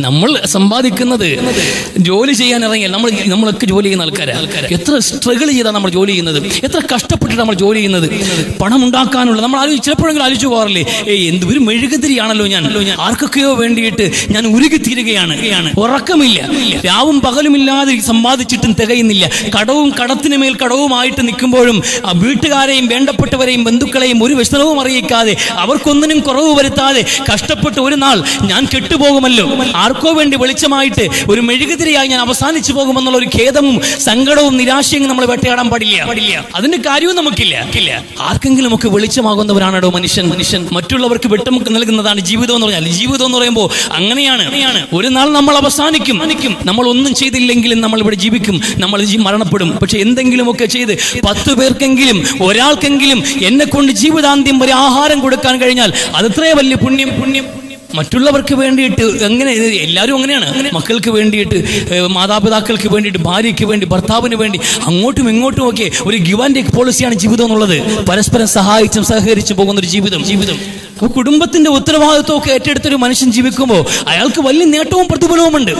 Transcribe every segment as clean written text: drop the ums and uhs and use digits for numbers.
നമ്മൾ സമ്പാദിക്കുന്നത് ജോലി ചെയ്യാൻ ഇറങ്ങിയാൽ നമ്മളൊക്കെ ജോലി ചെയ്യുന്ന ആൾക്കാരാണ്. എത്ര സ്ട്രഗിൾ ചെയ്താണ് നമ്മൾ ജോലി ചെയ്യുന്നത്, എത്ര കഷ്ടപ്പെട്ടിട്ട് നമ്മൾ ജോലി ചെയ്യുന്നത്. പണം ഉണ്ടാക്കാനുള്ള നമ്മൾ ചിലപ്പോഴെങ്കിലും ആലോചിച്ചു പോകാറില്ലേ, എന്തൊരു മെഴുകുതിരിയാണല്ലോ ഞാൻ, ആർക്കൊക്കെയോ വേണ്ടിയിട്ട് ഞാൻ ഉരുകിത്തീരുകയാണ്. ഉറക്കമില്ല, രാവും പകലുമില്ലാതെ സമ്പാദിച്ചിട്ടും തികയുന്നില്ല. കടവും കടത്തിന് മേൽ കടവുമായിട്ട് നിൽക്കുമ്പോഴും വീട്ടുകാരെയും വേണ്ടപ്പെട്ടവരെയും ബന്ധുക്കളെയും ഒരു വ്യസനവും അറിയിക്കാതെ അവർക്കൊന്നിനും കുറവ് വരുത്താതെ കഷ്ടപ്പെട്ട് ഒരു നാൾ ഞാൻ കെട്ടുപോകുമല്ലോ, ആർക്കോ വേണ്ടി വെളിച്ചമായിട്ട് ഒരു മെഴുകുതിരിയായി ഞാൻ അവസാനിച്ചു പോകുമെന്നുള്ള ഒരു ഖേദവും സങ്കടവും നിരാശയും നമ്മൾ വേട്ടയാടാൻ പാടില്ല. അതിന്റെ കാര്യവും നമുക്കില്ല. ആർക്കെങ്കിലും ഒക്കെ വെളിച്ചമാകുന്നവരാണോ മനുഷ്യൻ. മറ്റുള്ളവർക്ക് വെട്ടമുക്ക് നൽകുന്നതാണ് ജീവിതം എന്ന് പറഞ്ഞാൽ. ജീവിതം എന്ന് പറയുമ്പോൾ അങ്ങനെയാണ്. ഒരു നാൾ നമ്മൾ അവസാനിക്കും. നമ്മൾ ഒന്നും ചെയ്തില്ലെങ്കിലും നമ്മൾ ഇവിടെ ജീവിക്കും, നമ്മൾ മരണപ്പെടും. പക്ഷെ എന്തെങ്കിലുമൊക്കെ ചെയ്ത് 10 പേർക്കെങ്കിലും ഒരാൾക്കെങ്കിലും എന്നെ കൊണ്ട് ജീവിതാന്ത്യം വരെ ആഹാരം കൊടുക്കാൻ കഴിഞ്ഞാൽ അതെത്രേ വലിയ പുണ്യം. മറ്റുള്ളവർക്ക് വേണ്ടിയിട്ട് എങ്ങനെ, എല്ലാവരും അങ്ങനെയാണ്. മക്കൾക്ക് വേണ്ടിയിട്ട്, മാതാപിതാക്കൾക്ക് വേണ്ടിയിട്ട്, ഭാര്യയ്ക്ക് വേണ്ടി, ഭർത്താവിന് വേണ്ടി, അങ്ങോട്ടും ഇങ്ങോട്ടും ഒക്കെ ഒരു ഗിവ് ആൻഡ് ടേക്ക് പോളിസിയാണ് ജീവിതം എന്നുള്ളത്. പരസ്പരം സഹായിച്ചും സഹകരിച്ചു പോകുന്ന ഒരു ജീവിതം. അപ്പോൾ കുടുംബത്തിന്റെ ഉത്തരവാദിത്വമൊക്കെ ഏറ്റെടുത്തൊരു മനുഷ്യൻ ജീവിക്കുമ്പോൾ അയാൾക്ക് വലിയ നേട്ടവും പ്രതിഫലവും ഉണ്ട്.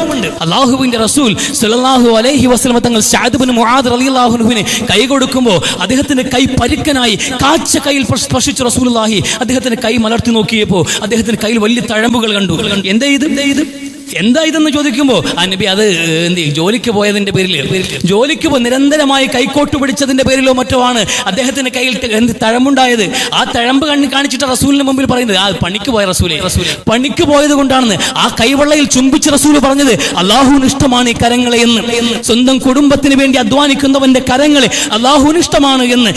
അല്ലാഹുവിന്റെ റസൂൽ സ്വല്ലല്ലാഹു അലൈഹി വസല്ലം തങ്ങൾ സഅദ് ഇബ്നു മുആദ് റളിയല്ലാഹു അൻഹുവിനെ കൈ കൊടുക്കുമ്പോൾ അദ്ദേഹത്തിന്റെ കൈ പരുക്കനായി കാഴ്ച കൈയിൽ സ്പർശിച്ച റസൂലുള്ളാഹി അദ്ദേഹത്തിന്റെ കൈ മലർത്തി നോക്കിയപ്പോൾ അദ്ദേഹത്തിന്റെ കയ്യിൽ വലിയ തഴമ്പുകൾ കണ്ടു. എന്താ ഇതെന്ന് ചോദിക്കുമ്പോൾ നബി അത് ജോലിക്ക് പോയതിന്റെ പേരിൽ, ജോലിക്ക് നിരന്തരമായി കൈക്കോട്ട് പിടിച്ചതിന്റെ പേരിലോ മറ്റോ ആണ് അദ്ദേഹത്തിന്റെ കയ്യിൽ തഴമ്പുണ്ടായത്. ആ തഴമ്പ് കാണിച്ചിട്ട് റസൂലിന് മുമ്പിൽ പറയുന്നത്, ആ പണിക്ക് പോയ റസൂലെ, പണിക്ക് പോയത് കൊണ്ടാണെന്ന്. ആ കൈവെള്ളയിൽ ചുംബിച്ച് റസൂൽ പറഞ്ഞത് അല്ലാഹുവിന് ഇഷ്ടമാണ് ഈ കരങ്ങളെ എന്ന്. സ്വന്തം കുടുംബത്തിന് വേണ്ടി അധ്വാനിക്കുന്നവന്റെ കരങ്ങളെ അല്ലാഹുവിന് ഇഷ്ടമാണ് എന്ന്.